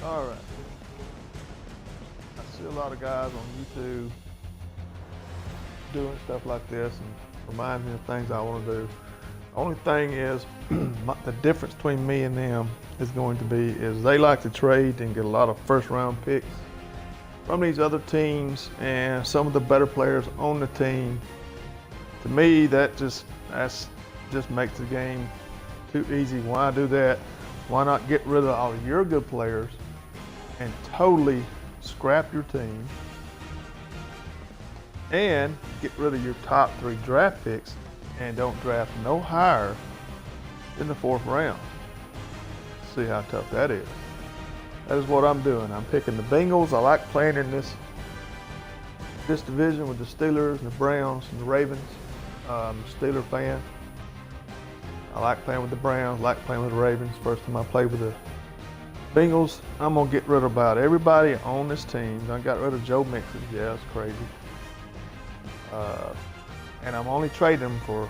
All right. I see a lot of guys on YouTube doing stuff like this and reminds me of things I want to do. The only thing is, the difference between me and them is going to be is they like to trade and get a lot of first-round picks from these other teams and some of the better players on the team. To me, that just makes the game too easy. Why do that? Why not get rid of all of your good players and totally scrap your team and get rid of your top 3 draft picks and don't draft no higher in the 4th round. See how tough that is. That is what I'm doing. I'm picking the Bengals. I like playing in this division with the Steelers and the Browns and the Ravens. I'm a Steeler fan. I like playing with the Browns, like playing with the Ravens. First time I played with the Bengals, I'm going to get rid of about everybody on this team. I got rid of Joe Mixon. Yeah, it's crazy. And I'm only trading them for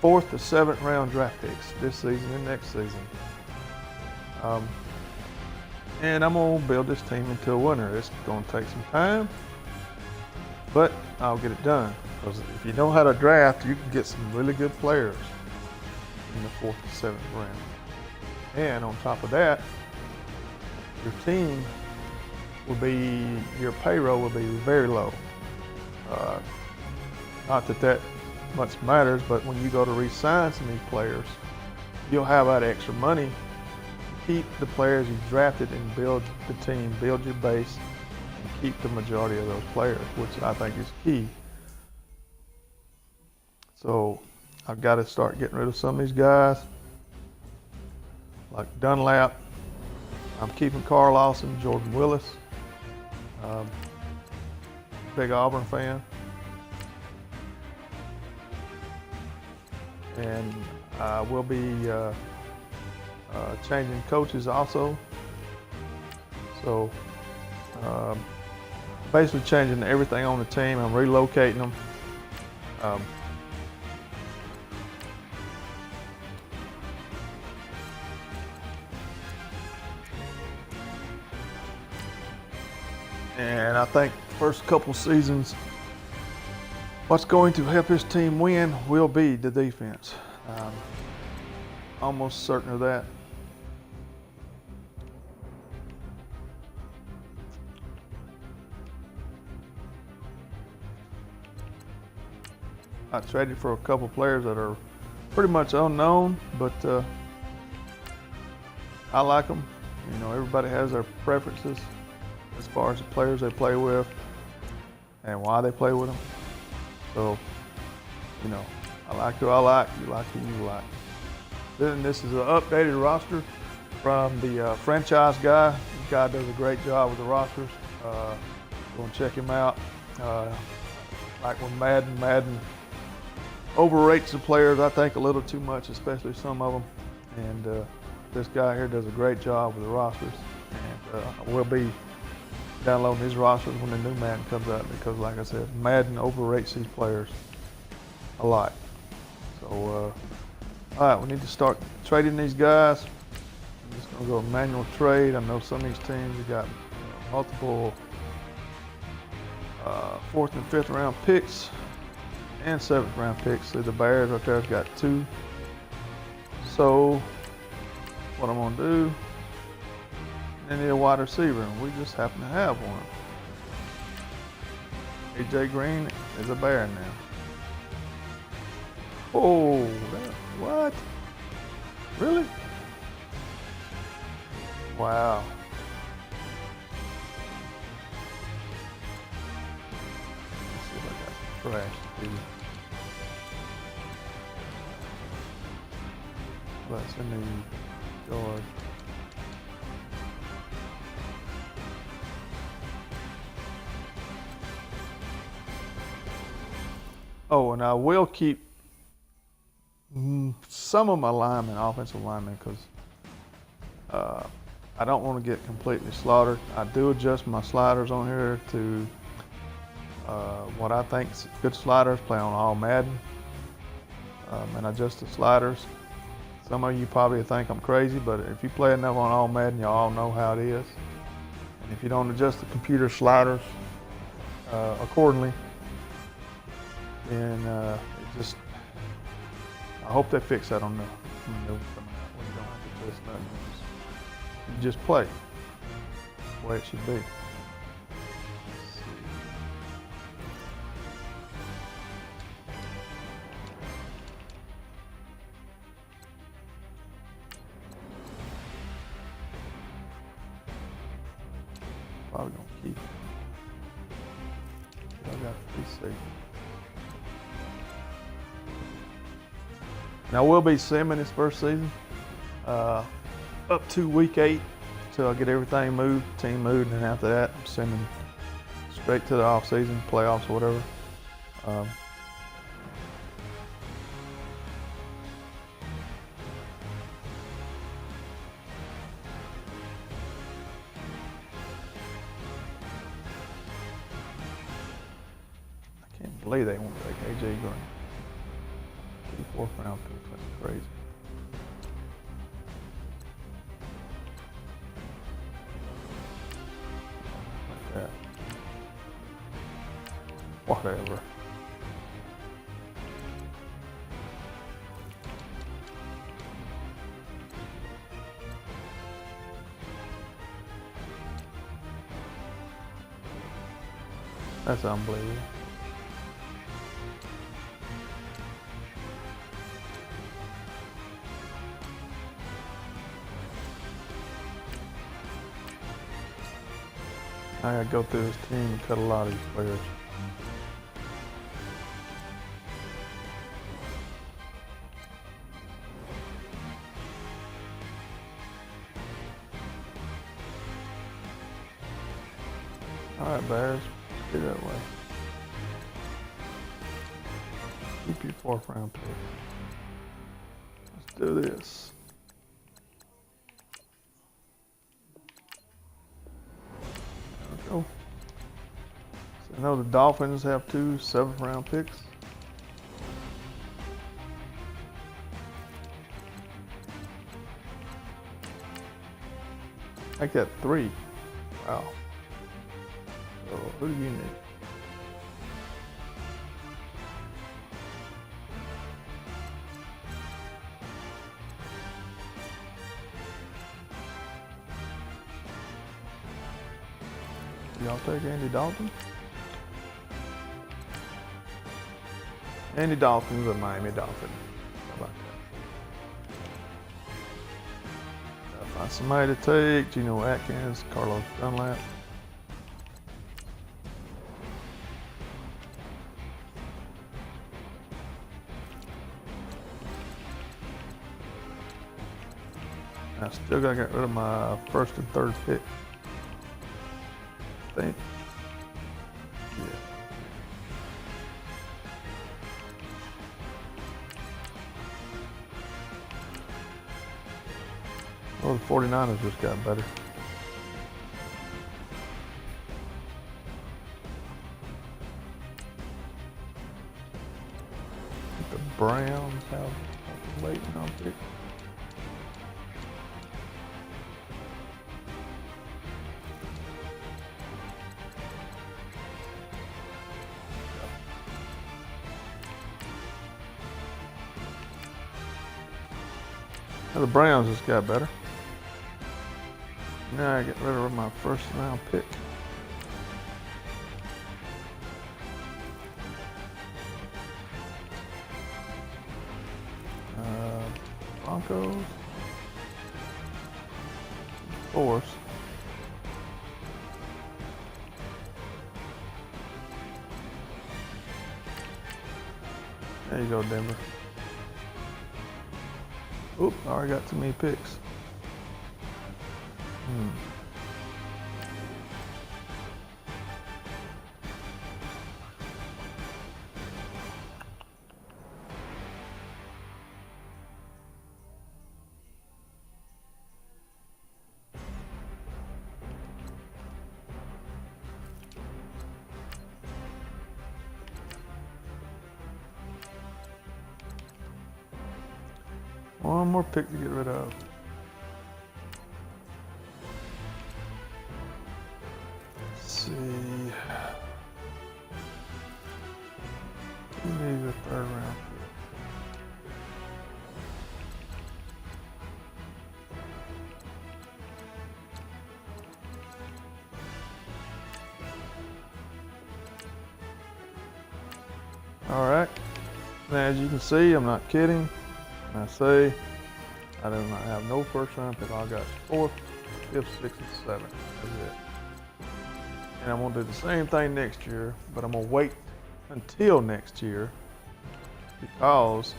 4th to 7th round draft picks this season and next season. And I'm going to build this team into a winner. It's going to take some time, but I'll get it done. Because if you know how to draft, you can get some really good players in the 4th to 7th round. And on top of that, your team will be, your payroll will be very low. Not that that much matters, but when you go to re-sign some of these players, you'll have that extra money to keep the players you drafted and build the team, build your base, and keep the majority of those players, which I think is key. So I've got to start getting rid of some of these guys, like Dunlap. I'm keeping Carl Lawson, Jordan Willis. Big Auburn fan. And we'll be changing coaches also. So basically changing everything on the team. I'm relocating them. And I think the first couple seasons, what's going to help his team win will be the defense. Almost certain of that. I traded for a couple players that are pretty much unknown, but I like them. You know, everybody has their preferences as far as the players they play with and why they play with them. So, you know, I like who I like, you like who you like. Then this is an updated roster from the franchise guy. This guy does a great job with the rosters. Go and check him out. Like with Madden overrates the players, I think, a little too much, especially some of them. And this guy here does a great job with the rosters. And we'll be downloading his rosters when the new Madden comes out because, like I said, Madden overrates these players a lot. So, all right, we need to start trading these guys. I'm just going to go manual trade. I know some of these teams have got multiple 4th and 5th round picks and 7th round picks. See, the Bears right there has got 2. So, what I'm going to do, they need a wide receiver, and we just happen to have one. AJ Green is a Bear now. Oh, what? Really? Wow. Let's see if I got some trash to do. Let's in the yard. Oh, and I will keep some of my linemen, offensive linemen, because I don't want to get completely slaughtered. I do adjust my sliders on here to what I think good sliders, play on all Madden, and adjust the sliders. Some of you probably think I'm crazy, but if you play enough on All Madden, you all know how it is. And if you don't adjust the computer sliders accordingly, then it just, I hope they fix that on the new coming out when you don't have to adjust nothing. You just play the way it should be. Probably gonna keep it. I got to be safe. Now we'll be simming this first season up to week 8 until I get everything moved, team moved, and after that I'm simming straight to the off season, playoffs or whatever. I can't believe they won't take AJ Green. 4th round pick, that's crazy. Like that. Whatever. That's unbelievable. I gotta go through this team and cut a lot of these players. Alright, Bears, do that way. Keep your 4th round pick. Let's do this. There we go. So I know the Dolphins have 2 7th round picks. I got 3. Wow. So who do you need? Y'all take Andy Dalton? Andy Dalton's a Miami Dolphin. How about that? Gotta find somebody to take. Geno Atkins, Carlos Dunlap. I still gotta get rid of my 1st and 3rd pick. I think. Yeah. Well, the 49ers just got better. The Browns have a late round pick. Now the Browns just got better. Now I get rid of my 1st round pick. Broncos. Force. There you go, Denver. Oop, I already got too many picks. One more pick to get rid of. Let's see. Who needs a third round pick? All right. Now, as you can see, I'm not kidding. I say I do not have no first round pick. I got 4th, 5th, 6th, and 7th. That's it. And I'm gonna do the same thing next year, but I'm gonna wait until next year because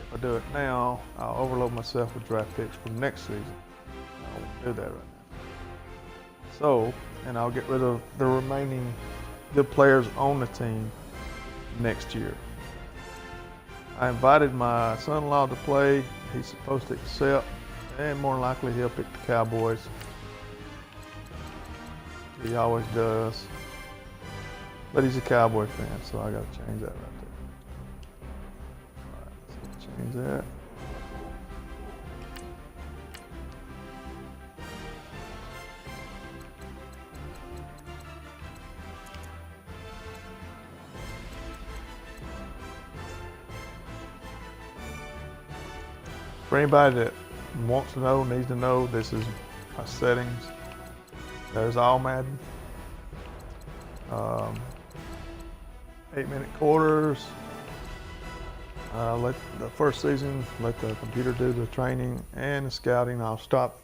if I do it now, I'll overload myself with draft picks for next season. I won't do that right now. So, and I'll get rid of the remaining good players on the team next year. I invited my son-in-law to play. He's supposed to accept, and more than likely he'll pick the Cowboys. He always does. But he's a Cowboy fan, so I gotta change that right there. All right, so change that. For anybody that wants to know, needs to know, this is my settings. There's all Madden. 8-minute quarters. Let the first season, let the computer do the training and the scouting. I'll stop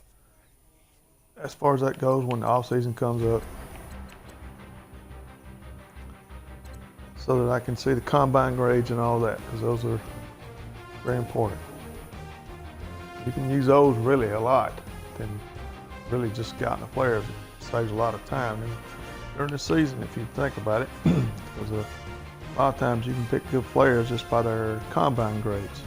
as far as that goes when the off season comes up, so that I can see the combine grades and all that, because those are very important. You can use those really a lot than really just scouting the players. It saves a lot of time during the season if you think about it, because a lot of times you can pick good players just by their combine grades.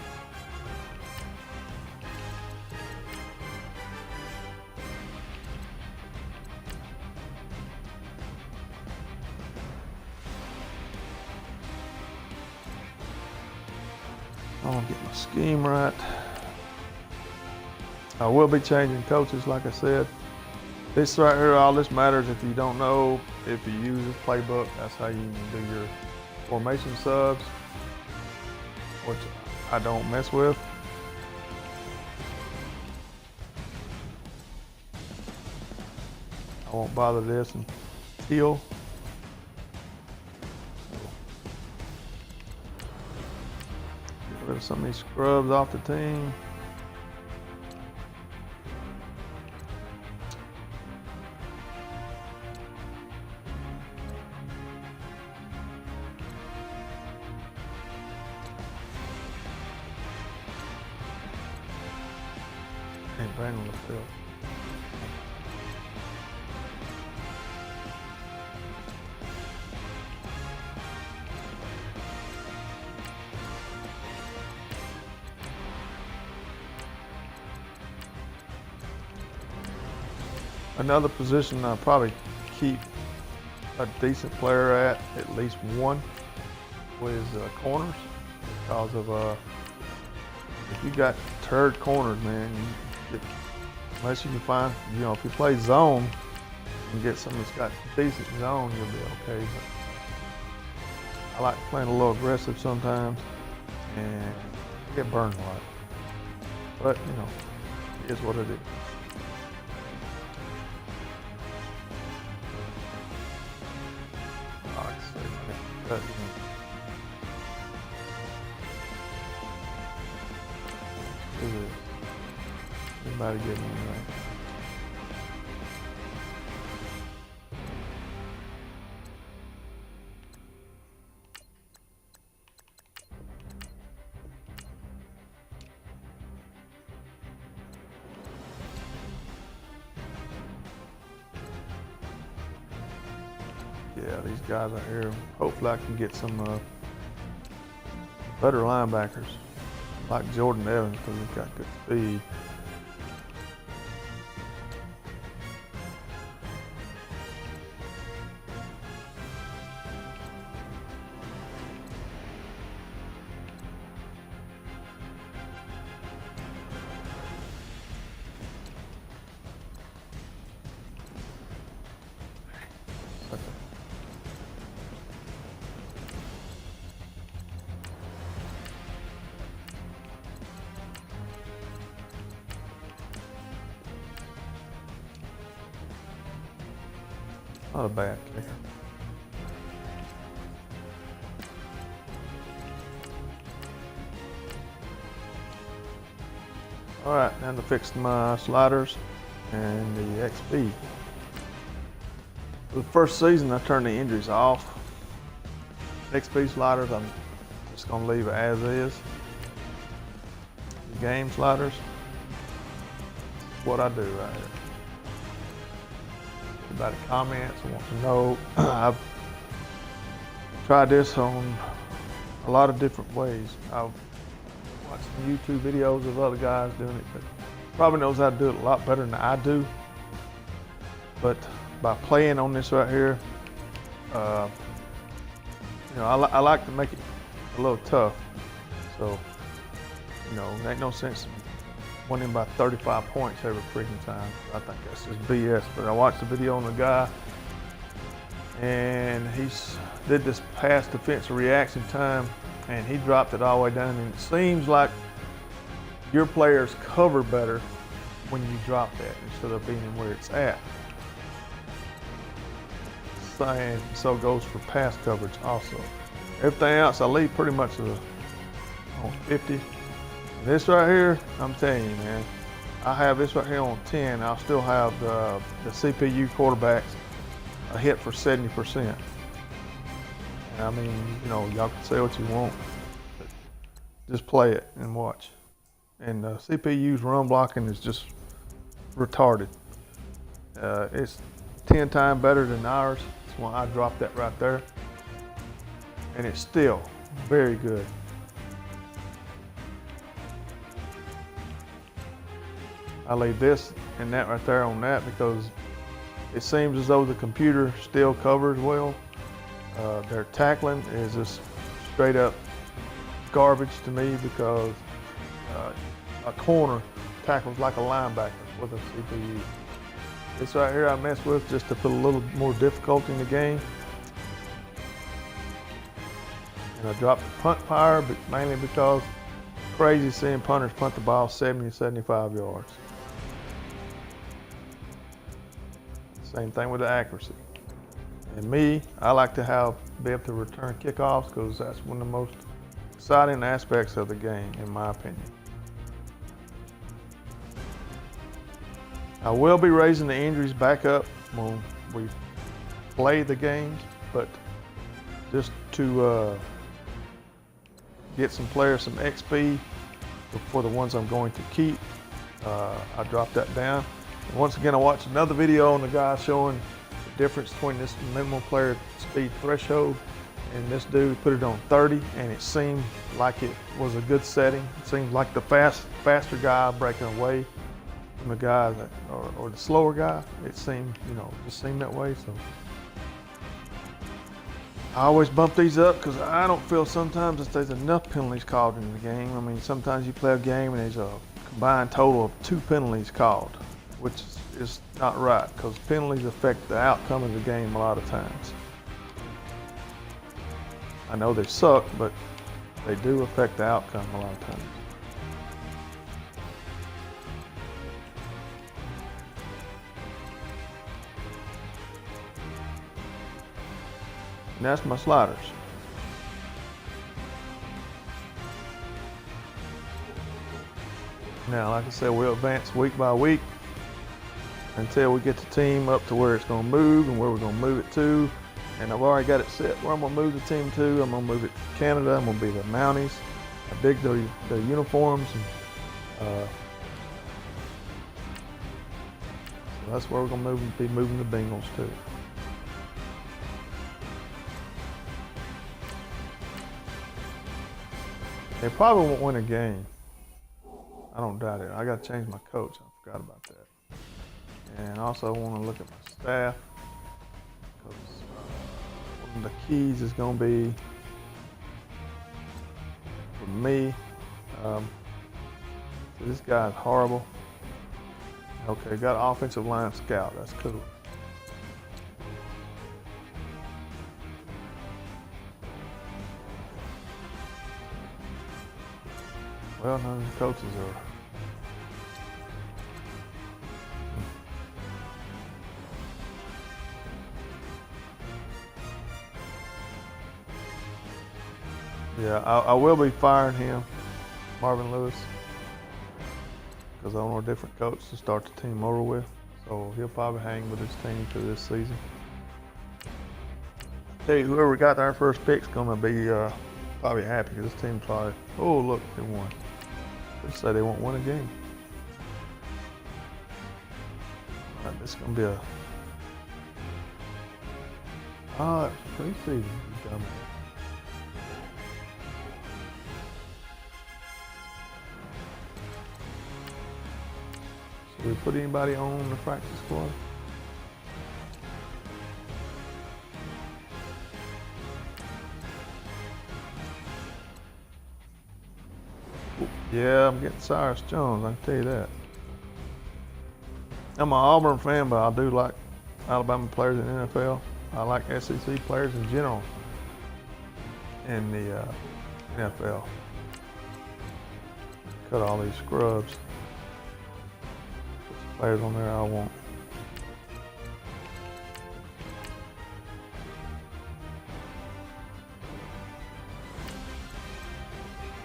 I want to get my scheme right. I will be changing coaches, like I said. This right here, all this matters. If you don't know, if you use this playbook, that's how you do your formation subs, which I don't mess with. I won't bother this until get rid of some of these scrubs off the team. And bang on the field. Another position I'll probably keep a decent player at least one, was corners, because of if you got turd corners, man, unless you can find, if you play zone and get someone that's got decent zone, you'll be okay. But I like playing a little aggressive sometimes, and I get burned a lot. But it is what it is. Anybody get me right? Yeah, these guys out here, hopefully I can get some better linebackers like Jordan Evans, because he's got good speed. Okay. Not a bad kicker. All right, now to fix my sliders and the XP. For the first season, I turned the injuries off. XP sliders, I'm just gonna leave it as is. The game sliders, what I do right here. Everybody comments and wants to know. I've tried this on a lot of different ways. I've watched some YouTube videos of other guys doing it, but probably knows how to do it a lot better than I do. But by playing on this right here, you know, I like to make it a little tough. So, you know, there ain't no sense winning by 35 points every freaking time. I think that's just BS. But I watched the video on the guy, and he did this pass defensive reaction time, and he dropped it all the way down. And it seems like your players cover better when you drop that instead of being where it's at. And so goes for pass coverage also. Everything else I leave pretty much on 50. This right here, I'm telling you, man, I have this right here on 10. I'll still have the CPU quarterbacks a hit for 70%. I mean, you know, y'all can say what you want, but just play it and watch. And the CPU's run blocking is just retarded. It's 10 times better than ours. That's why I dropped that right there. And it's still very good. I leave this and that right there on that because it seems as though the computer still covers well. Their tackling is just straight up garbage to me because a corner tackles like a linebacker with a CPU. This right here I mess with just to put a little more difficulty in the game. And I dropped the punt power, but mainly because crazy seeing punters punt the ball 70 to 75 yards. Same thing with the accuracy. And me, I like to be able to return kickoffs because that's one of the most exciting aspects of the game, in my opinion. I will be raising the injuries back up when we play the games, but just to get some players some XP for the ones I'm going to keep, I dropped that down. And once again, I watched another video on the guy showing the difference between this minimum player speed threshold and this dude put it on 30, and it seemed like it was a good setting. It seemed like the faster guy breaking away from the guy that, or the slower guy. It seemed, you know, just seemed that way. So I always bump these up because I don't feel sometimes that there's enough penalties called in the game. I mean, sometimes you play a game and there's a combined total of 2 penalties called, which is not right because penalties affect the outcome of the game a lot of times. I know they suck, but they do affect the outcome a lot of times. And that's my sliders. Now, like I said, we'll advance week by week until we get the team up to where it's going to move and where we're going to move it to. And I've already got it set where I'm going to move the team to. I'm going to move it to Canada. I'm going to be the Mounties. I dig their uniforms. And, so that's where we're going to be moving the Bengals to. They probably won't win a game. I don't doubt it. I got to change my coach. I forgot about that. And also I want to look at my staff because one of the keys is going to be for me. This guy is horrible. Okay, got an offensive line scout. That's cool. Well, none of the coaches are. Yeah, I will be firing him, Marvin Lewis, because I want a different coach to start the team over with. So he'll probably hang with his team through this season. Tell you, whoever got our first pick's gonna be probably happy because this team's probably, oh look, they won. They say they won't win a game. All right, this is gonna be a preseason. You dumbass. Should we put anybody on the practice squad? Yeah, I'm getting Cyrus Jones, I can tell you that. I'm an Auburn fan, but I do like Alabama players in the NFL. I like SEC players in general in the NFL. Cut all these scrubs. Put some players on there I want.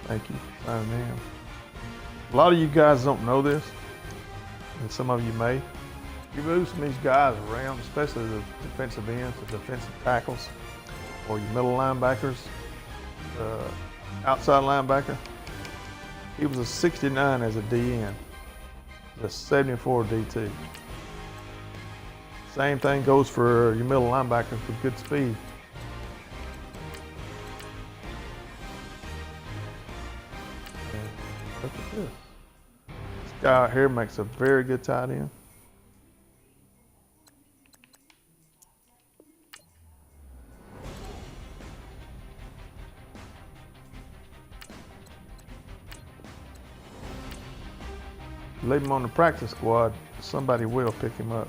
Thank you for signing in. A lot of you guys don't know this, and some of you may. You move some of these guys around, especially the defensive ends, the defensive tackles, or your middle linebackers, outside linebacker. He was a 69 as a DN, a 74 DT. Same thing goes for your middle linebackers with good speed. And look at this. This guy out here makes a very good tight end. Leave him on the practice squad, somebody will pick him up.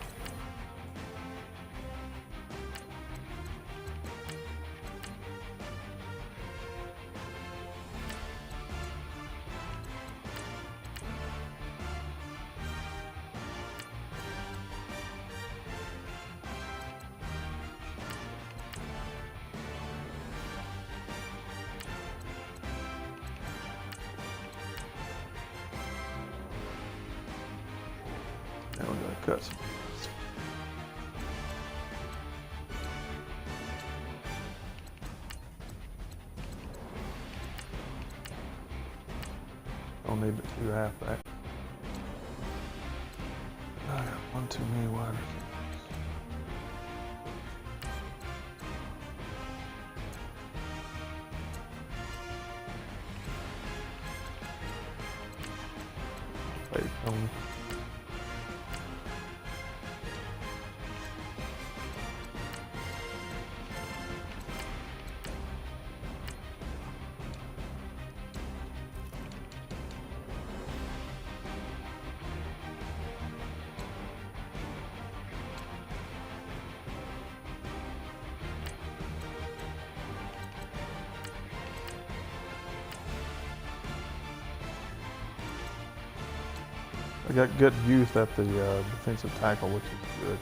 Now we're going to cut some. Don't need but 2 halfbacks. I got one too many wide receivers. Wait, I got good youth at the defensive tackle, which is good.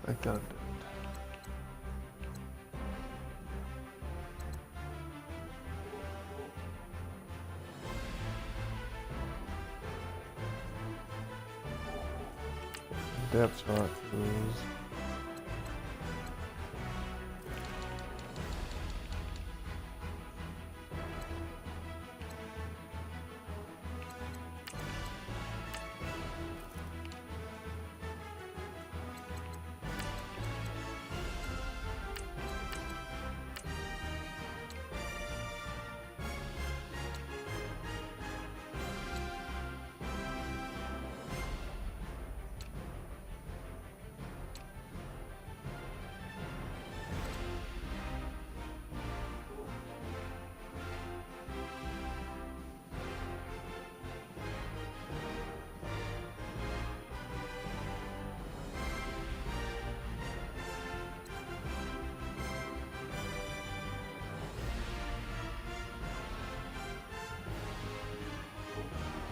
I got it. Depth chart is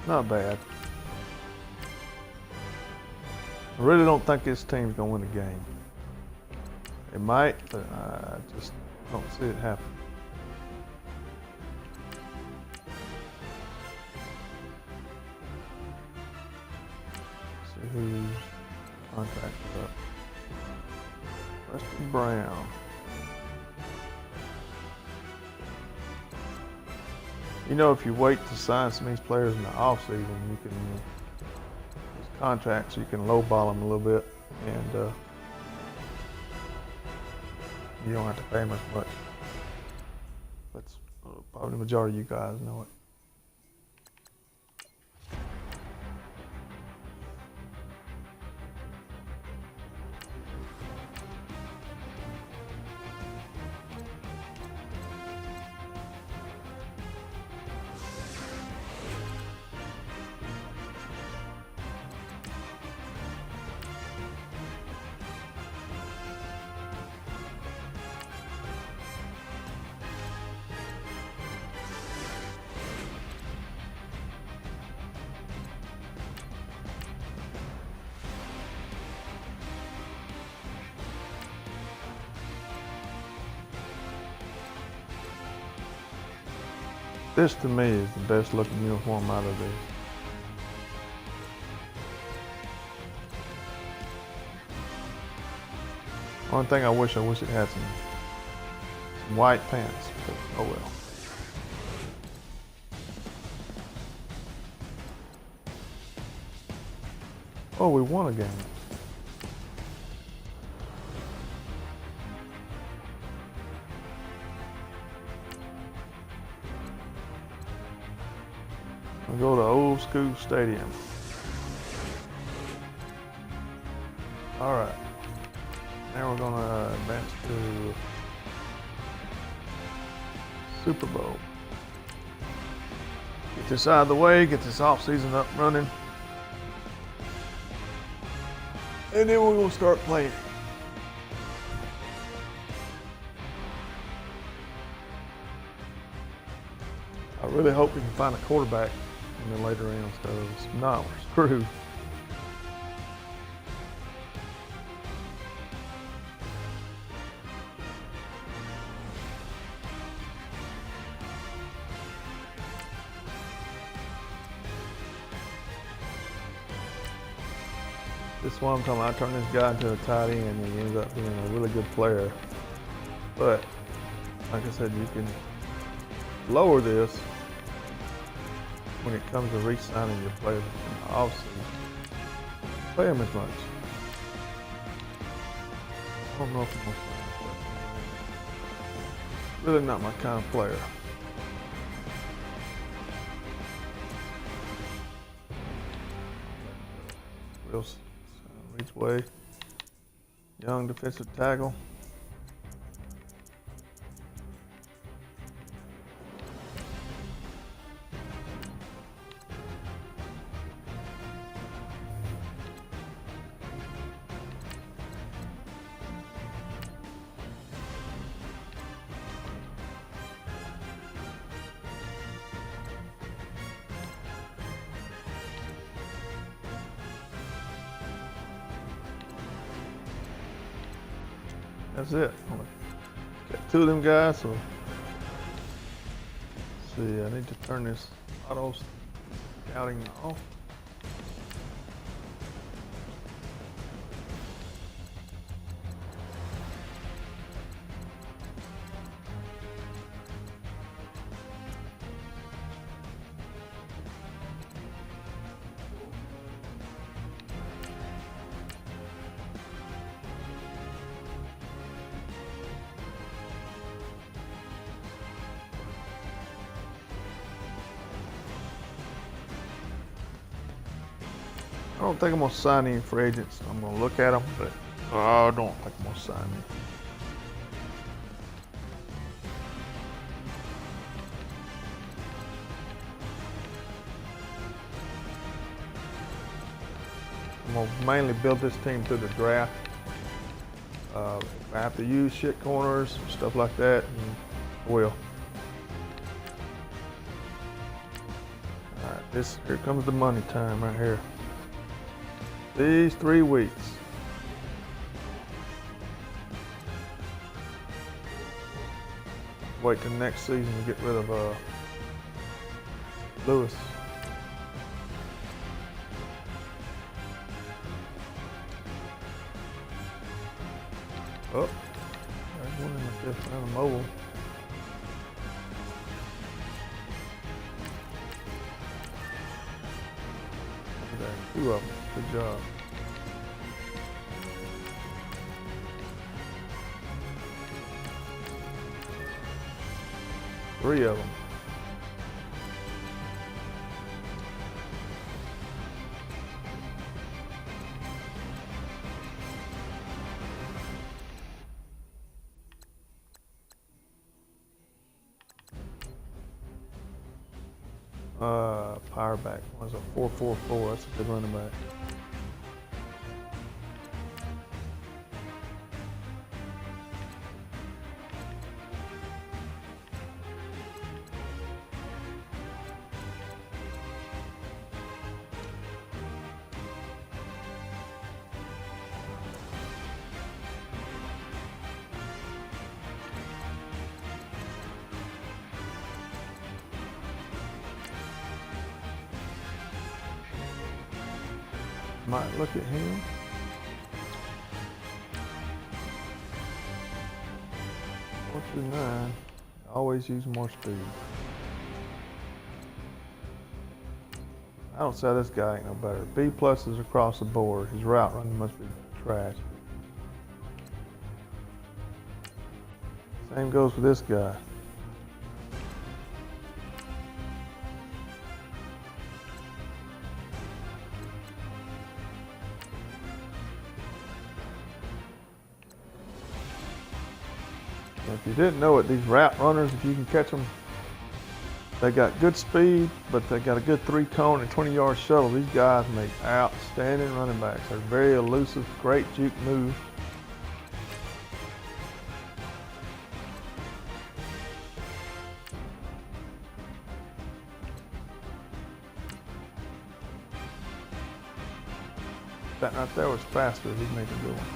Not bad. I really don't think this team's gonna win the game. It might, but I just don't see it happen. See who's contracted up. Preston Brown. You know, if you wait to sign some of these players in the off season, you can these contracts you can lowball them a little bit, and you don't have to pay them as much. But probably the majority of you guys know it. This to me is the best looking uniform out of these. One thing I wish it had some white pants, but oh well. Oh, we won a game. We'll go to Old School Stadium. All right. Now we're gonna advance to Super Bowl. Get this out of the way, get this off season up and running. And then we're gonna start playing. I really hope we can find a quarterback in the later rounds, because if not, we're screwed. This is what I'm talking about. I turn this guy into a tight end and he ends up being a really good player. But, like I said, you can lower this when it comes to re-signing your players in the offseason. Pay them as much. I don't know if I'm going to sign this. Really not my kind of player. Wilson. Each way, young defensive tackle. That's it. Got two of them guys, so let's see, I need to turn this auto scouting off. I don't think I'm going to sign any free agents. I'm going to look at them, but I don't think I'm going to sign any. I'm going to mainly build this team through the draft. I have to use shit corners, stuff like that, and I will. All right, Here comes the money time right here. These 3 weeks. Wait till next season to get rid of Lewis. Oh, there's one in the fifth round of mobile. There's 2 of them. Good job. Three of them. Power back was a 4.44. That's a good running back. Might look at him. Four through 9. Always use more speed. I don't say this guy ain't no better. B pluses across the board. His route running must be trash. Same goes for this guy. If you didn't know it, these route runners, if you can catch them, they got good speed, but they got a good 3-cone and 20-yard shuttle. These guys make outstanding running backs. They're very elusive, great juke move. That right there was faster. He'd make a good one.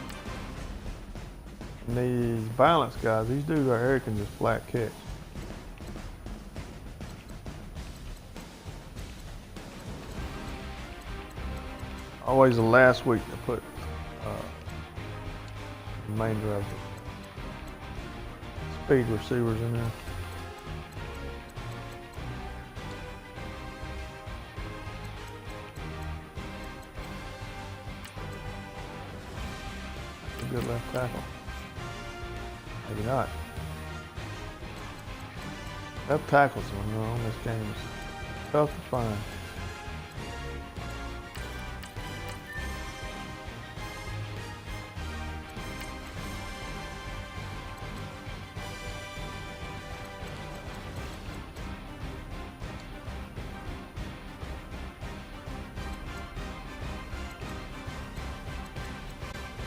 And these balance guys, these dudes right here can just flat catch. Always the last week to put the remainder of the speed receivers in there. That's a good left tackle. Maybe not. Left tackles on this game is tough to find.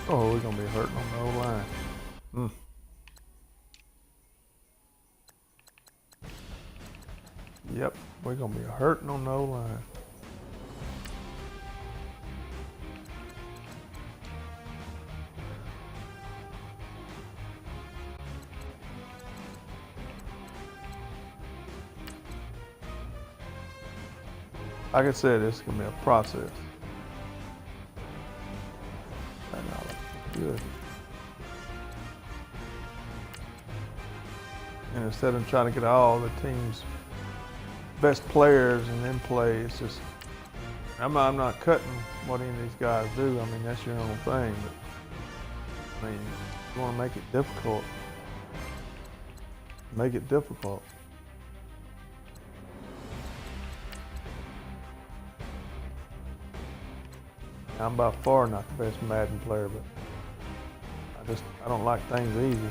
Oh, we're gonna be hurting on the O-line. Yep, we're gonna be hurting on the O-line. Like I said, this is gonna be a process. Good. And instead of trying to get all the team's best players and then play, it's just, I'm not cutting what any of these guys do. I mean, that's your own thing, but I mean, you want to make it difficult, make it difficult. I'm by far not the best Madden player, but I don't like things easy.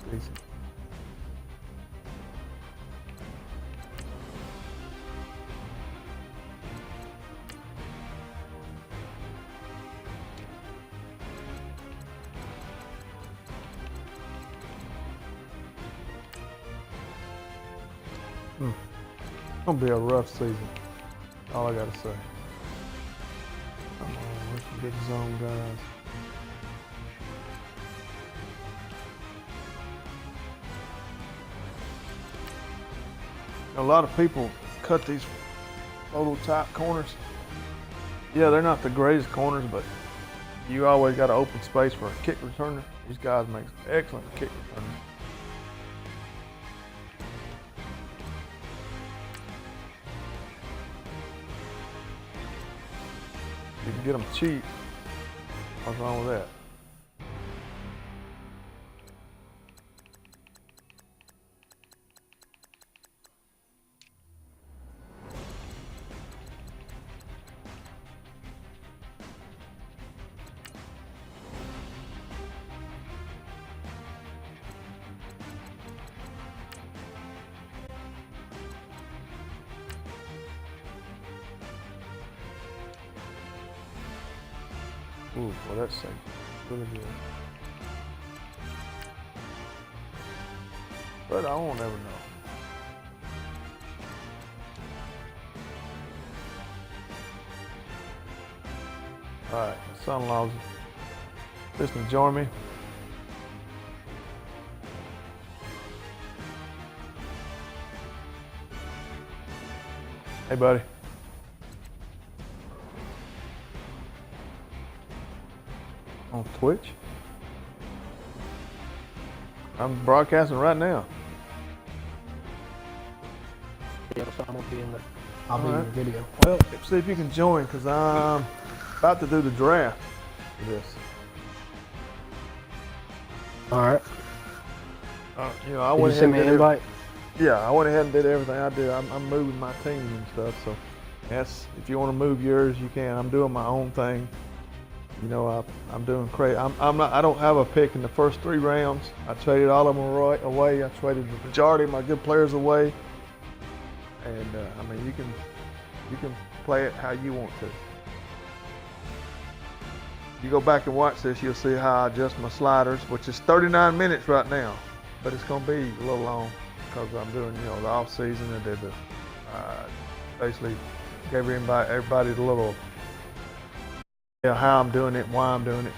Decent. It's gonna be a rough season. All I gotta say. Come on, let's get zone, guys. A lot of people cut these photo-type corners. Yeah, they're not the greatest corners, but you always got an open space for a kick returner. These guys make excellent kick returners. You can get them cheap. What's wrong with that? Ooh, well that's safe. Really good. But I won't ever know. Alright, my son-in-law's listening to join me. Hey buddy. On Twitch? I'm broadcasting right now. Yeah, so I'm gonna be in the, I'll be in the video. Well, see if you can join, because I'm about to do the draft for this. All right. You know, I Did went you ahead send me and an did invite? Yeah, I went ahead and did everything I did. I'm moving my team and stuff, so that's, if you want to move yours, you can. I'm doing my own thing. You know, I'm doing crazy. I don't have a pick in the first 3 rounds. I traded all of them away. I traded the majority of my good players away. And I mean, you can play it how you want to. You go back and watch this, you'll see how I adjust my sliders, which is 39 minutes right now, but it's going to be a little long because I'm doing, you know, the off season. I did the basically gave everybody the little, you know, how I'm doing it, and why I'm doing it.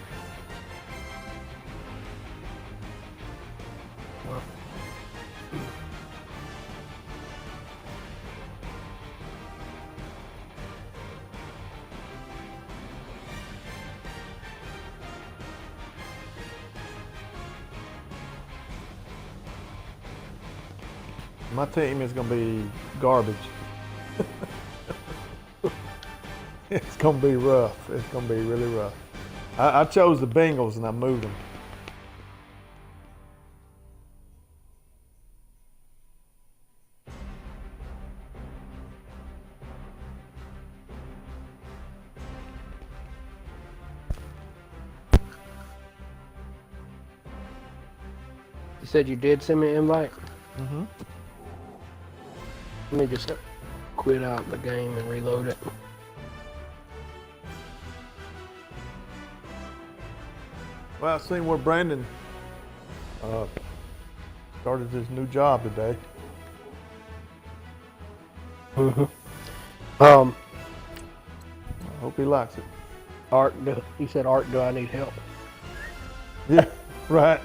My team is going to be garbage. It's going to be rough. It's going to be really rough. I chose the Bengals and I moved them. You said you did send me an invite? Mm-hmm. Let me just quit out the game and reload it. Well, I seen where Brandon started his new job today. Mm-hmm. I hope he likes it. Art, he said, Art, do I need help? Yeah, right.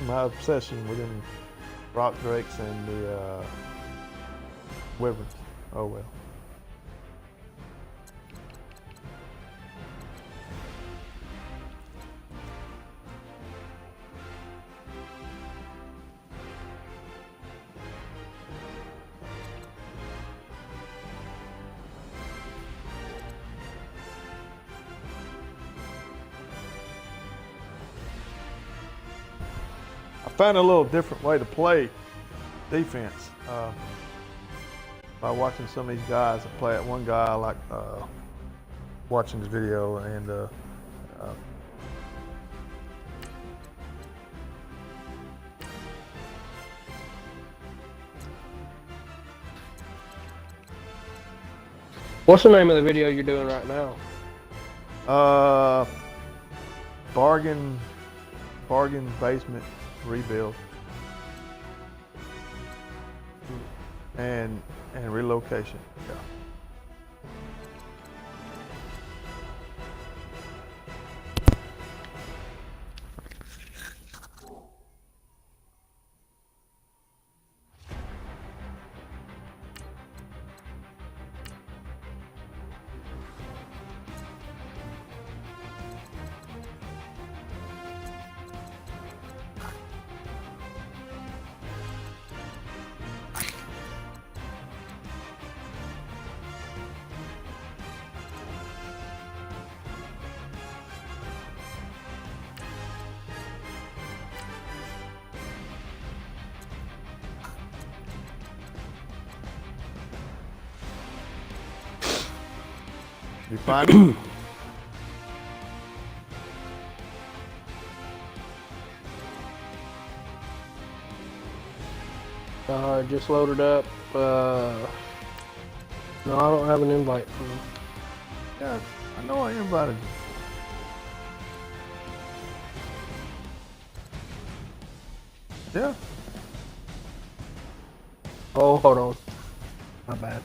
My obsession with them rock drakes and the wyverns. Oh well. I found a little different way to play defense by watching some of these guys that play it. One guy I like What's the name of the video you're doing right now? Bargain basement rebuild and relocation. Yeah. You find it? Just loaded up. No, I don't have an invite for him. Yeah, I know I invited you. Yeah. Oh, hold on. My bad.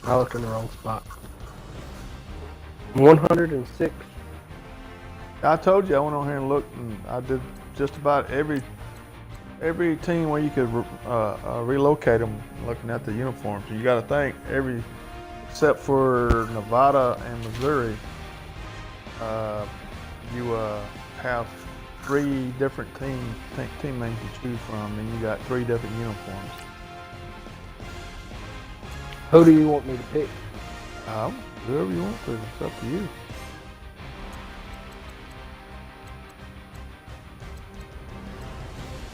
I looked in the wrong spot. 106. I told you I went on here and looked, and I did just about every team where you could relocate them. Looking at the uniforms, you got to think every except for Nevada and Missouri, you have 3 different team names to choose from, and you got 3 different uniforms. Who do you want me to pick? Whoever you want to. It's up to you.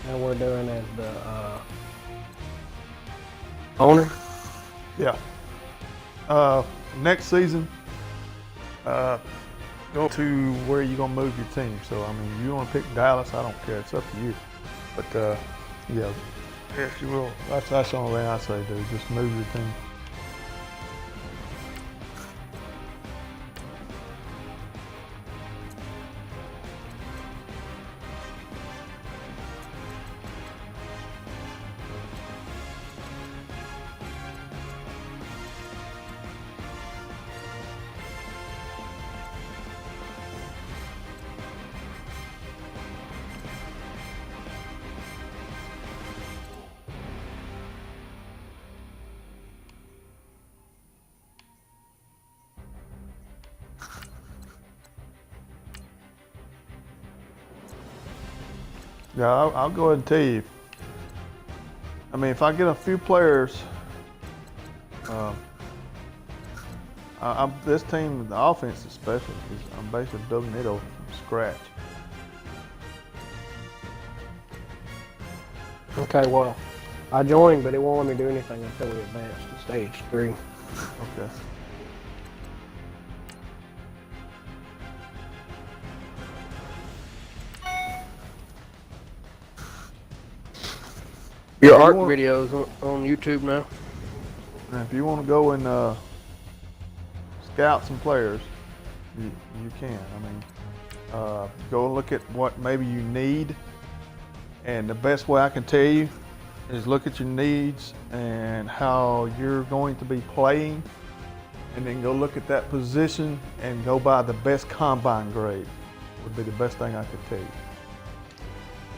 And we're doing as the owner. Yeah. Next season, go to where you're gonna move your team. So I mean, you want to pick Dallas? I don't care. It's up to you. But yeah, if you will, that's the only thing I say, dude. Just move your team. Yeah, I'll go ahead and tell you. I mean, if I get a few players, this team, the offense especially, because I'm basically building it over from scratch. Okay, well, I joined, but it won't let me do anything until we advance to stage 3. Okay. Your art videos on YouTube now. And if you want to go and scout some players, you can. I mean, go look at what maybe you need, and the best way I can tell you is look at your needs and how you're going to be playing, and then go look at that position and go by the best combine grade. Would be the best thing I could tell you.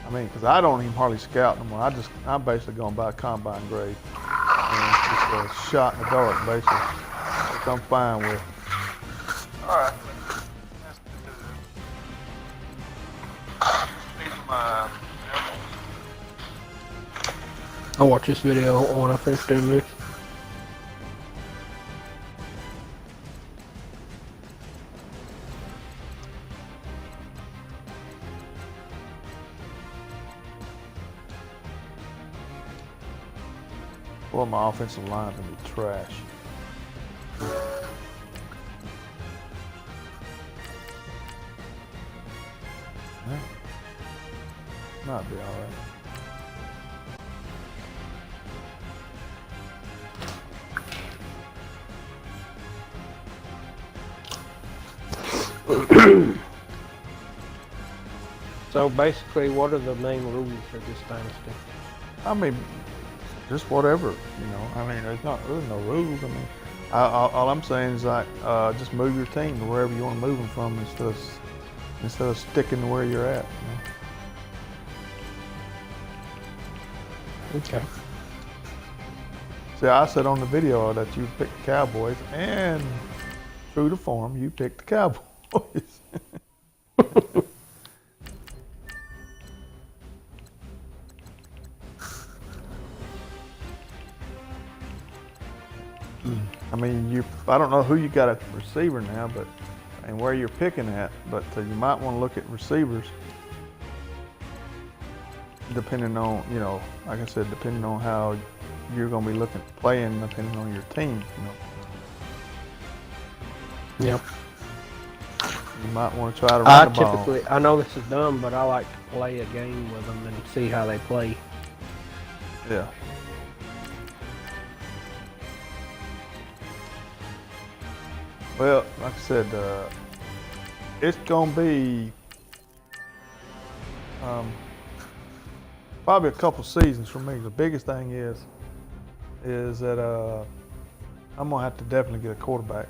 I mean, because I don't even hardly scout no more. I'm basically going by combine grade. And it's just a shot in the dark, basically, which I'm fine with. All right. I'll watch this video when I finish doing this. Well, my offensive line can be trash. Yeah. Might be all right. So basically, what are the main rules for this dynasty? I mean, just whatever, you know. I mean, there's not really no rules. I mean, all I'm saying is like, just move your team to wherever you want to move them from instead of sticking to where you're at. You know? Okay. See, I said on the video that you picked the Cowboys, and true to form, you picked the Cowboys. I mean, I don't know who you got at receiver now, and where you're picking at, but you might want to look at receivers, depending on, you know, like I said, depending on how you're going to be playing, depending on your team, you know. Yep. You might want to try to run the ball. I know this is dumb, but I like to play a game with them and see how they play. Yeah. Well, like I said, it's going to be probably a couple seasons for me. The biggest thing is that I'm going to have to definitely get a quarterback.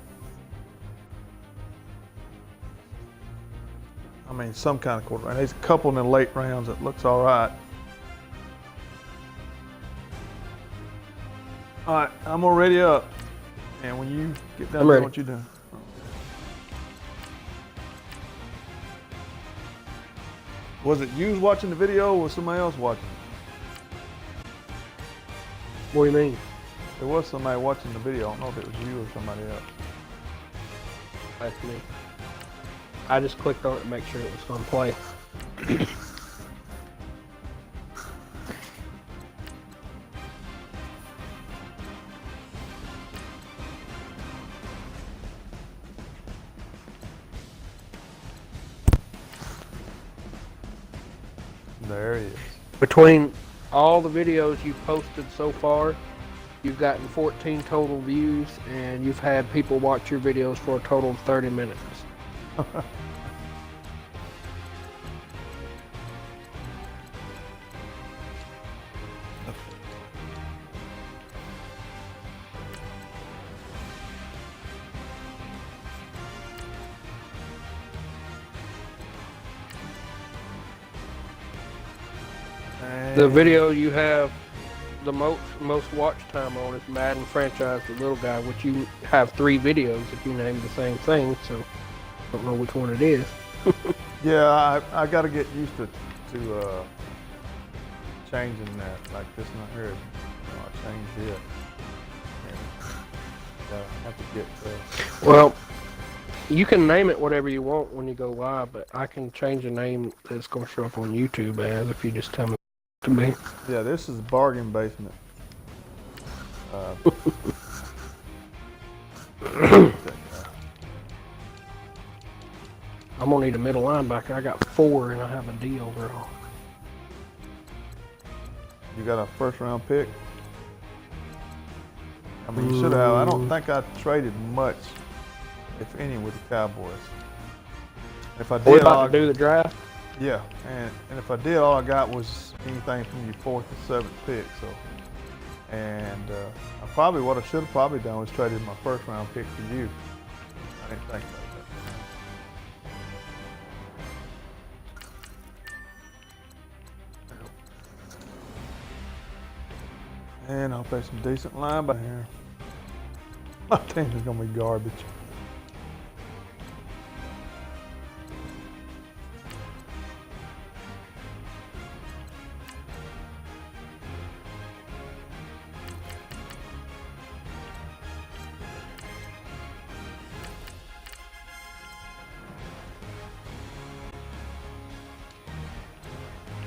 I mean, some kind of quarterback. There's a couple in the late rounds that looks all right. All right, I'm already up. And when you get done doing what you're doing. Was it you watching the video or was somebody else watching it? What do you mean? There was somebody watching the video. I don't know if it was you or somebody else. That's me. I just clicked on it to make sure it was going to play. There he is. Between all the videos you've posted so far, you've gotten 14 total views, and you've had people watch your videos for a total of 30 minutes. The video you have the most watch time on is Madden Franchise, the little guy, which you have 3 videos if you name the same thing, so I don't know which one it is. Yeah, I got to get used to changing that. Like this one here, I changed it. And I have to get. Well, you can name it whatever you want when you go live, but I can change the name that's going to show up on YouTube as if you just tell me to me. Yeah, this is Bargain Basement. I'm going to need a middle linebacker. I got 4 and I have a D overall. You got a first round pick? I mean, you should have. I don't think I traded much, if any, with the Cowboys. If I did, We're about to do the draft? Yeah, and if I did, all I got was anything from your 4th or 7th pick. So, and what I should have probably done was traded my first round pick for you. I didn't think about that. And I'll play some decent line by here. My team is gonna be garbage.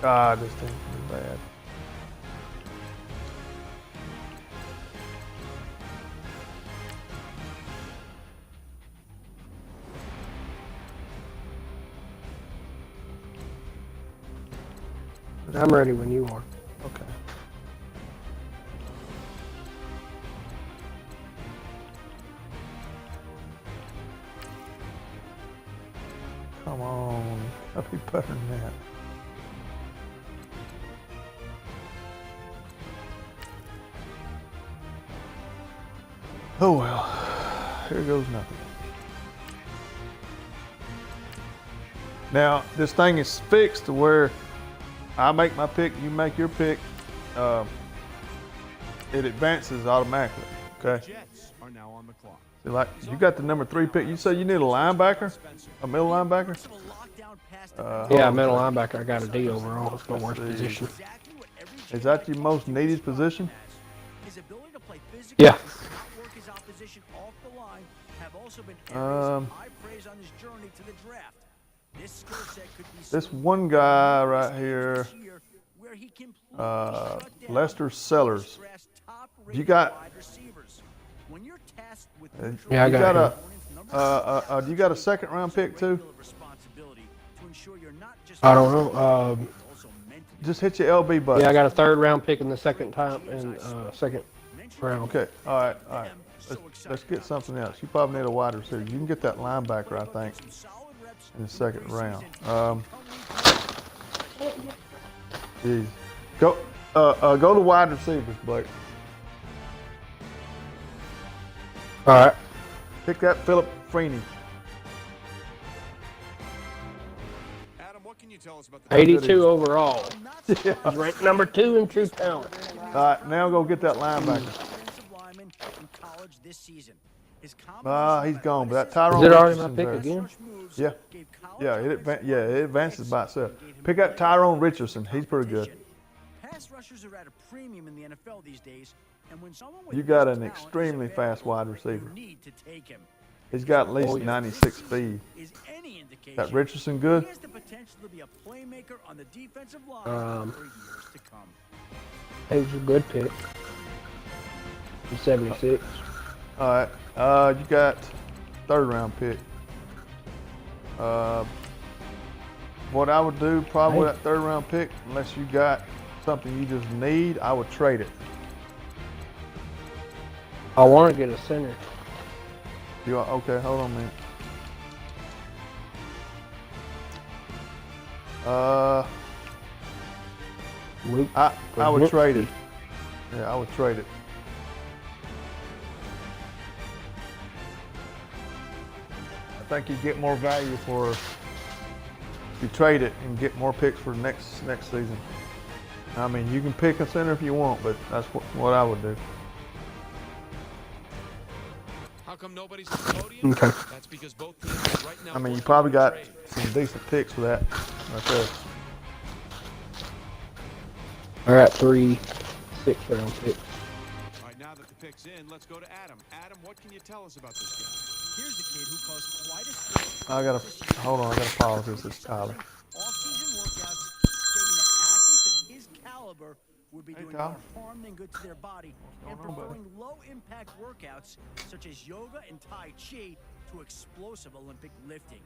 God, this thing's gonna be bad. I'm ready when you are. Okay. I'll be better than that. Oh well, here goes nothing. Now, this thing is fixed to where I make my pick, you make your pick. It advances automatically, okay? Jets are now on the clock. See, like, you got the number 3 pick. You say you need a linebacker? A middle linebacker? Yeah, middle linebacker. I got a D overall. It's my worst position. Is that your most needed position? Yeah. This one guy right here, Lester Sellers. You got? Yeah, I got you got a second round pick too? I don't know. Just hit your LB button. Yeah, I got a 3rd round pick in the second time and second round. Okay, all right. Let's get something else. You probably need a wide receiver. You can get that linebacker, I think, in the second round. Geez. Go to wide receivers, Blake. All right. Pick that Philip Freeney. Adam, what can you tell us about the 82 overall. He's ranked number 2 in true talent. All right, now go get that linebacker. He's gone, but that Tyrone. Is it already my Richardson's pick there. again? Yeah. It advances by itself. Pick up Tyrone Richardson. He's pretty good. Pass rushers are at a premium in the NFL these days, and when someone with You got this an talent extremely is fast available, wide receiver. you need to take him. He's got at least 96 speed. Is any indication That Richardson good? he has the potential to be a playmaker on the defensive line for years to come. He was a good pick. He's 76. All right. You got 3rd round pick. What I would do probably with that 3rd round pick, unless you got something you just need, I would trade it. I want to get a center. Okay, hold on a minute. Luke. I would trade it. Yeah, I would trade it. I think you get more value for if you trade it and get more picks for next season. I mean, you can pick a center if you want, but that's what I would do. How come nobody's on the podium? Okay. That's because both teams right now. I mean, you probably got some decent picks for that right there. I got 3 6th round picks. All right, now that the pick's in, let's go to Adam. Adam, what can you tell us about this guy? Here's a kid who caused quite a stir. Hold on, I gotta pause this. It's Tyler. Off-season workouts stating that athletes of his caliber would be doing Tyler. more harm than good to their body and going on, buddy? preferring low-impact workouts such as yoga and Tai Chi to explosive Olympic lifting.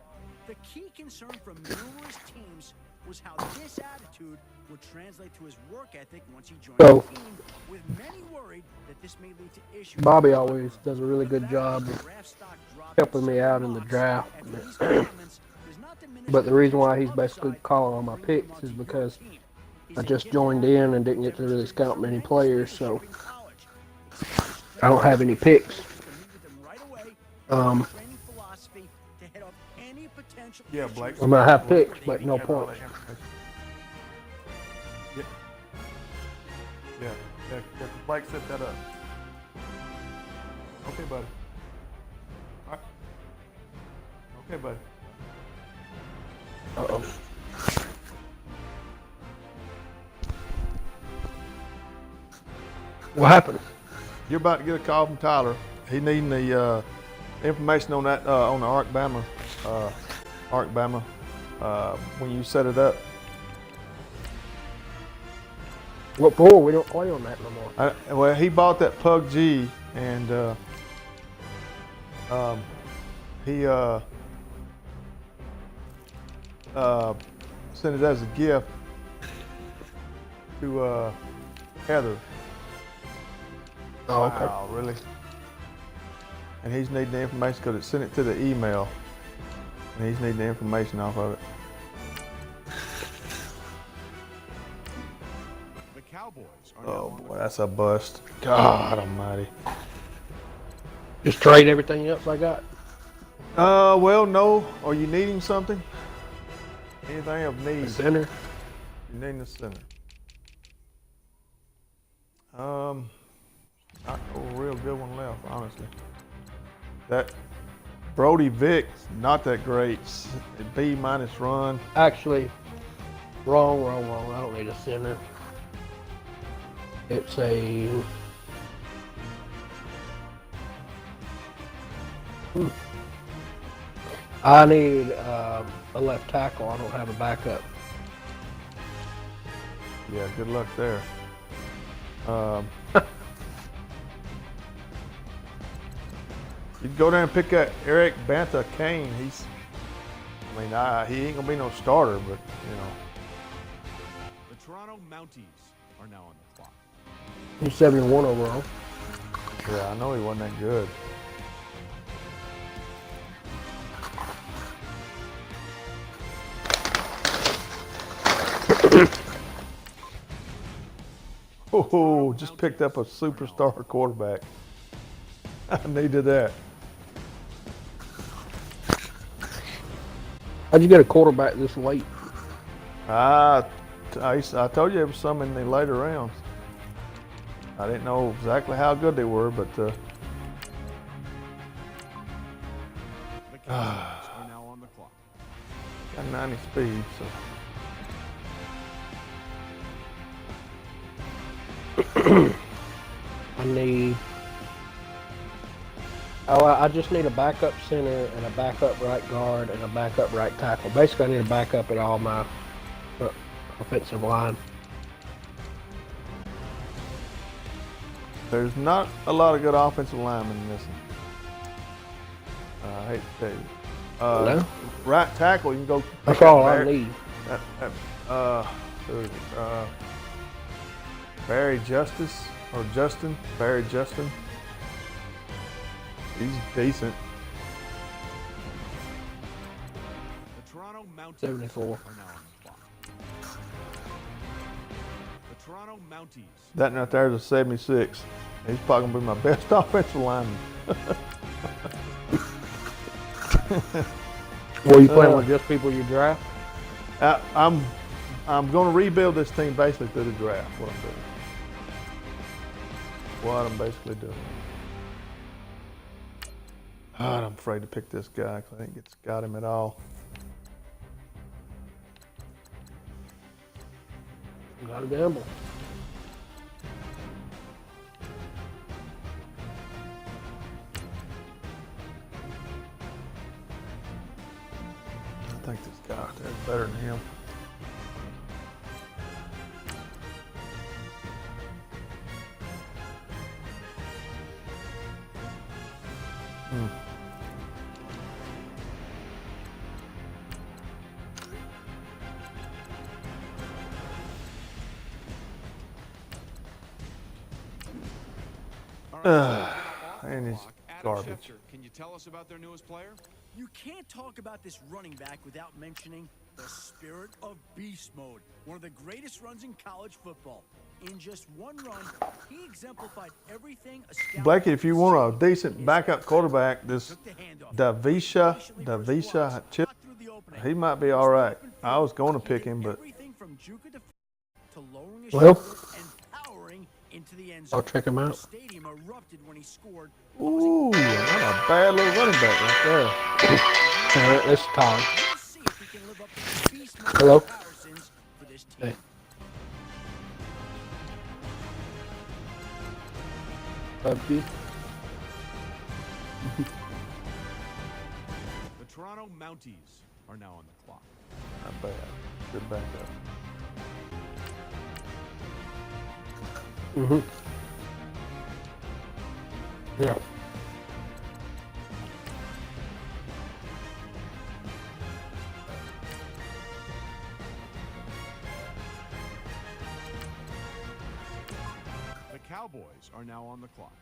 The key concern from numerous teams was how this attitude would translate to his work ethic once he joined So- the team, with many worried that this may lead to issues. Bobby always does a really good job of Draft stock dropped helping me out in the draft. and these developments does not diminish But the reason why he's the basically upside calling on my picks is because I just joined in and didn't get to really scout many players, so I don't have any picks. Yeah, Blake. I'm gonna have picks, but no points. Yeah. Blake, set that up. Okay, buddy. All right. Okay, buddy. Uh-oh. What happened? You're about to get a call from Tyler. He needing the information on that on the Arc Bama, when you set it up. What for? We don't play on that no more. Well, he bought that Pug G, and he sent it as a gift to Heather. Oh, okay. Wow, really? And he's needing the information because it sent it to the email, and he's needing the information off of it. Cowboys are now Oh on the boy, that's a bust. God almighty. Just trade everything else I got. Well, no. Are you needing something? Anything of need? Center. You need a center. Not a real good one left, honestly. That Brody Vick, not that great. B minus run. Actually, wrong. I don't need a center. It's a. I need a left tackle. I don't have a backup. Yeah, good luck there. You'd go down and pick that Eric Banta Kane. He ain't gonna be no starter, but you know. The Toronto Mounties are now on the clock. He's 71 overall. Yeah, I know he wasn't that good. Oh, just picked up a superstar quarterback. I needed that. How'd you get a quarterback this late? I told you there was some in the later rounds. I didn't know exactly how good they were, but The Cowboys are now on the clock. got 90 speed, so. I need. Oh, I just need a backup center and a backup right guard and a backup right tackle. Basically, I need a backup at all my offensive line. There's not a lot of good offensive linemen in this one. I hate to tell you. No? Right tackle, you can go. That's all I need. Who is it? Barry Justice or Justin? Barry Justin. He's decent. The Toronto Mounties 74. are now on the clock. The Toronto Mounties. That right there is a 76. He's probably gonna be my best offensive lineman. Were you playing with just people you draft? I'm going to rebuild this team basically through the draft. What I'm doing. What I'm basically doing. God, I'm afraid to pick this guy because I think it's got him at all. Gotta gamble. I think this guy out there is better than him. And he's garbage. Schefter, can you tell us about their newest player? You can't talk about this running back without mentioning the spirit of beast mode, one of the greatest runs in college football. In just one run, he exemplified everything a scout. Blakey, if you want a decent backup quarterback, this Took the handoff. Davisha Chip, he might be all right. I was going to pick him, but Everything from Juka to lowering his Well. shoulder and powering into the end zone. I'll check him out. The stadium erupted when he scored. ooh, that's a bad little running back right there. It's Tom. Let's see if he can live up to the beast mode Hello. comparisons for this team. Hey. Bubsy. The Toronto Mounties are now on the clock. Not bad. Good backup. Mm-hmm. Yeah. The Cowboys are now on the clock.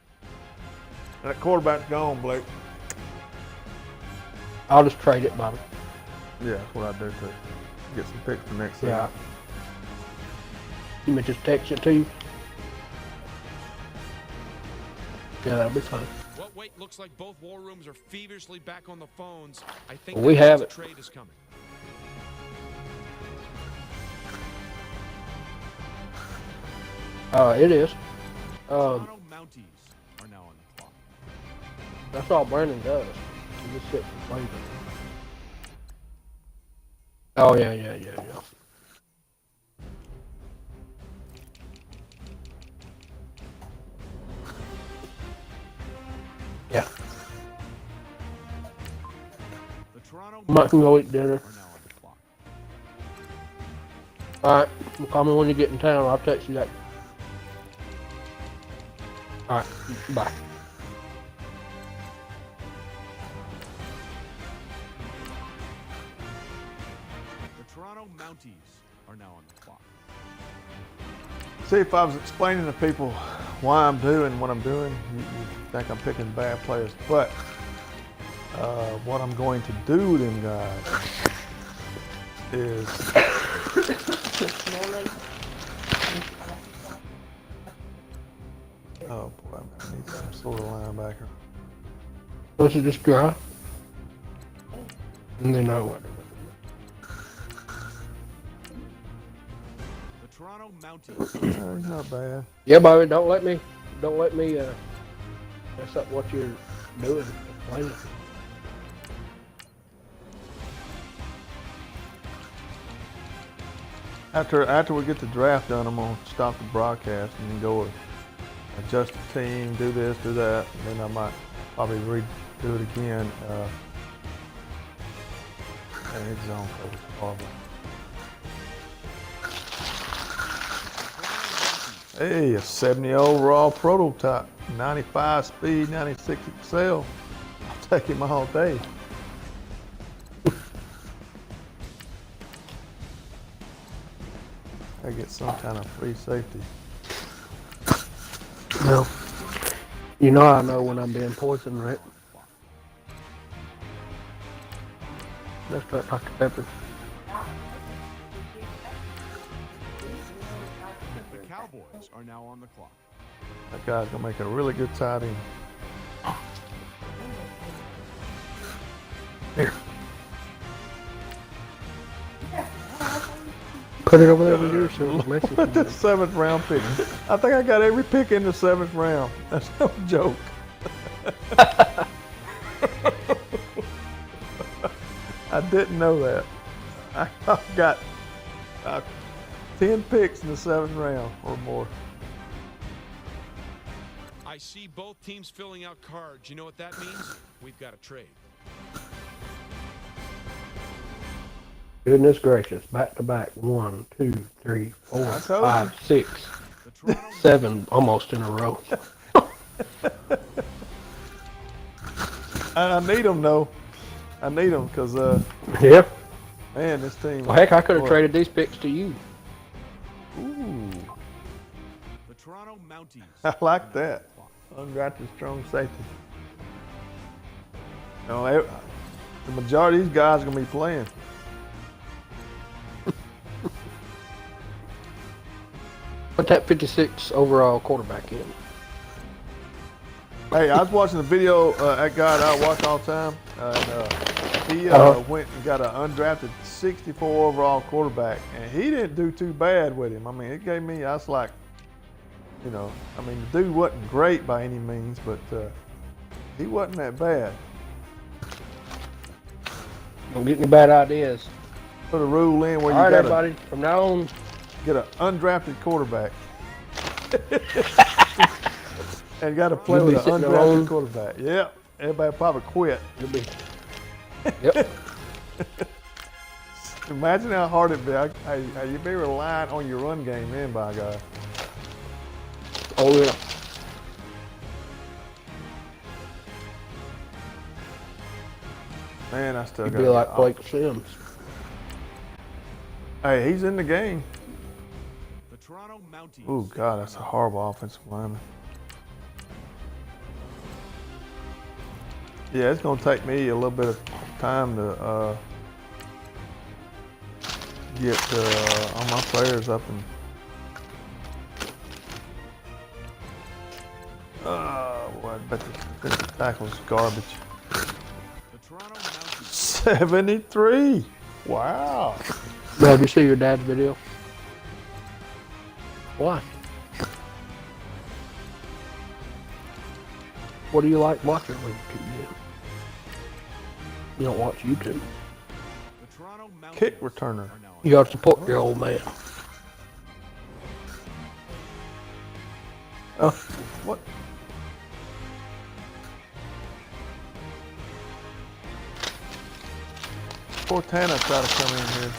That quarterback's gone, Blake. I'll just trade it, Bobby. Yeah, that's what I do too. Get some picks for next season. Yeah. You may just text it to you. Yeah, that'll be fine. What wait looks like both war rooms are feverishly back on the phones. I think We that have means it. a trade is coming. It is. Toronto Mounties are now on the clock. That's all Brandon does. He just sits and plays it. Oh yeah. Yeah. The Toronto I'm not gonna go eat dinner. are now on the clock. Alright. Well, call me when you get in town. I'll text you that. Alright. Bye. The Toronto Mounties are now on the clock. See, if I was explaining to people why I'm doing what I'm doing, you think I'm picking bad players. But what I'm going to do with them guys is oh boy, I need some sort of linebacker. Let's just dry. And then I what? The Toronto Mounties. He's not bad. Yeah, Bobby, don't let me mess up what you're doing. Explain it. After we get the draft done, I'm gonna stop the broadcast and then go adjust the team, do this, do that, and then I might probably redo it again. And it's zone coverage, horrible. Hey, a 70 overall prototype, 95 speed, 96 excel. I'll take him all day. I get some kind of free safety. No. You know I know when I'm being poisoned, right? Let's start Dr. Pepper. The Cowboys are now on the clock. That guy's gonna make a really good tight end. Here. Put it over there with you so it's messy. Look at the 7th round pick. I think I got every pick in the 7th round. That's no joke. I didn't know that. I got 10 picks in the 7th round or more. I see both teams filling out cards. You know what that means? We've got a trade. Goodness gracious. Back to back. 1, 2, 3, 4, I told 5, 6, The Toronto 7 almost in a row. And I need them though. I need them because, Yeah. man, this team. Well, heck, I could have boy. traded these picks to you. Ooh, The Toronto Mounties. I like that. Undrafted strong safety. You know, the majority of these guys are going to be playing. Put that 56 overall quarterback in. Hey, I was watching a video, that guy that I watch all the time, and he went and got an undrafted 64 overall quarterback, and he didn't do too bad with him. I mean, it gave me, I was like, you know, I mean, the dude wasn't great by any means, but he wasn't that bad. Don't get any bad ideas. Put a rule in where All right, you got to everybody. From now on, get an undrafted quarterback. And got to play You'll be with an sitting undrafted alone. quarterback. Yep. Everybody probably quit. you'll be. Yep. Imagine how hard it'd be. How you'd be relying on your run game then, by God. Oh yeah. Man, I still You'd got be like Blake Sims. Hey, he's in the game. The Toronto Mounties. Oh, God, that's a horrible offensive lineman. Yeah, it's going to take me a little bit of time to get all my players up and Boy, I bet the defensive tackle's garbage. The Toronto Mounties 73. Wow. Did you see your dad's video? Why? What do you like watching on YouTube? You don't watch YouTube. The Toronto Mounties Kick returner. are now on You gotta support your old man. What? Cortana tried to come in here.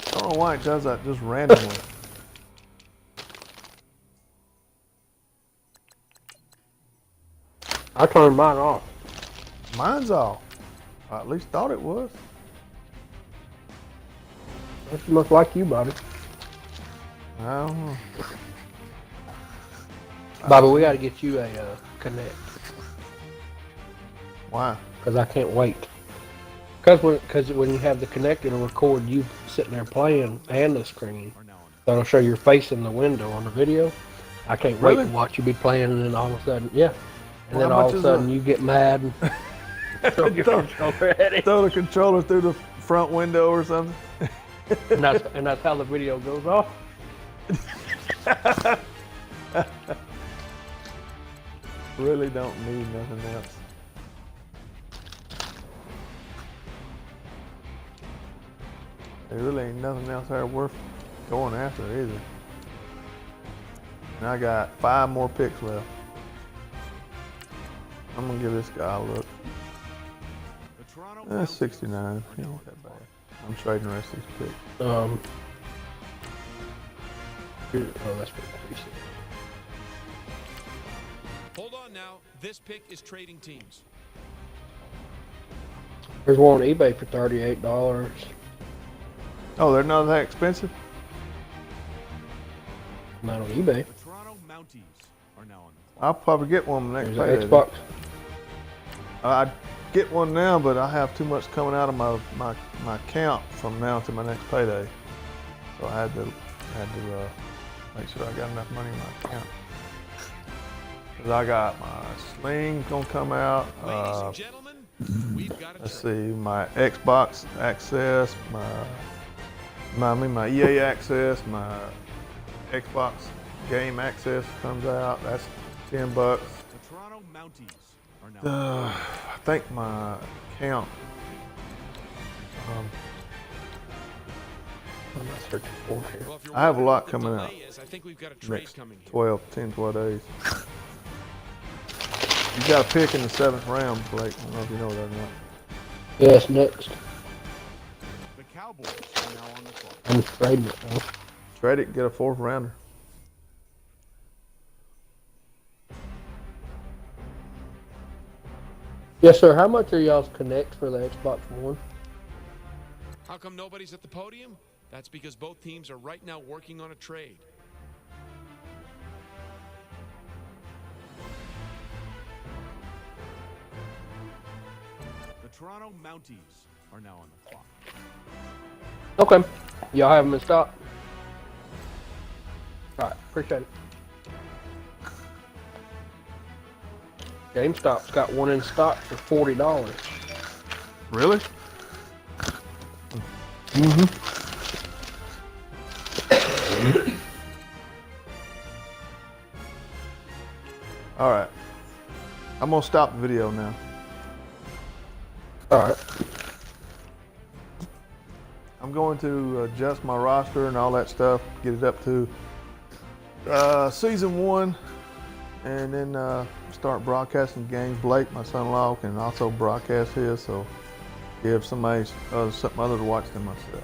I don't know why it does that just randomly. I turned mine off. Mine's off. I at least thought it was. That's much like you, Bobby. I don't know. Bobby, we gotta get you a Connect. Why? Because I can't wait. Because when you have the Connect, it'll record you sitting there playing and the screen. are now on. So it'll show your face in the window on the video. I can't wait Really? to watch you be playing, and then all of a sudden, yeah. And Well, then how all much of a is sudden that? you get mad and throw your controller at it. Throw the controller through the front window or something. And that's how the video goes off. Really don't need nothing else. There really ain't nothing else there worth going after either. And I got 5 more picks left. I'm gonna give this guy a look. The Toronto That's Mounties 69. are He now ain't on that the bad. clock. I'm trading the rest of these picks. Oh, that's pretty cool. Hold on now. This pick is trading teams. There's one on eBay for $38. Oh, they're not that expensive? Not on eBay. The Toronto Mounties are now on the clock. I'll probably get one next There's payday. an Xbox. I'd get one now, but I have too much coming out of my account from now to my next payday. So I had to make sure I got enough money in my account. Cause I got my sling gonna come out. Ladies and gentlemen, we've got a Let's trade. see, my Xbox access, my EA access, my Xbox game access comes out. That's $10. The Toronto Mounties are now on I think my account. I'm not searching for it here. Well, if you're I have a wondering lot what the coming delay out is, I think we've got a trade Next coming here. 10, 12 days. You got a pick in the 7th round, Blake. I don't know if you know that or not. Yes, next. The Cowboys are now on the clock. I'm trading it though. Trade it and get a 4th rounder. Yes, sir. How much are y'all's Connect for the Xbox One? How come nobody's at the podium? That's because both teams are right now working on a trade. The Toronto Mounties are now on the clock. Okay. Y'all have them in stock? Alright, appreciate it. GameStop's got one in stock for $40. Really? All right. I'm gonna stop the video now. Alright. I'm going to adjust my roster and all that stuff, get it up to season 1, and then start broadcasting games. Blake, my son-in-law, can also broadcast his, so give somebody something other to watch than myself.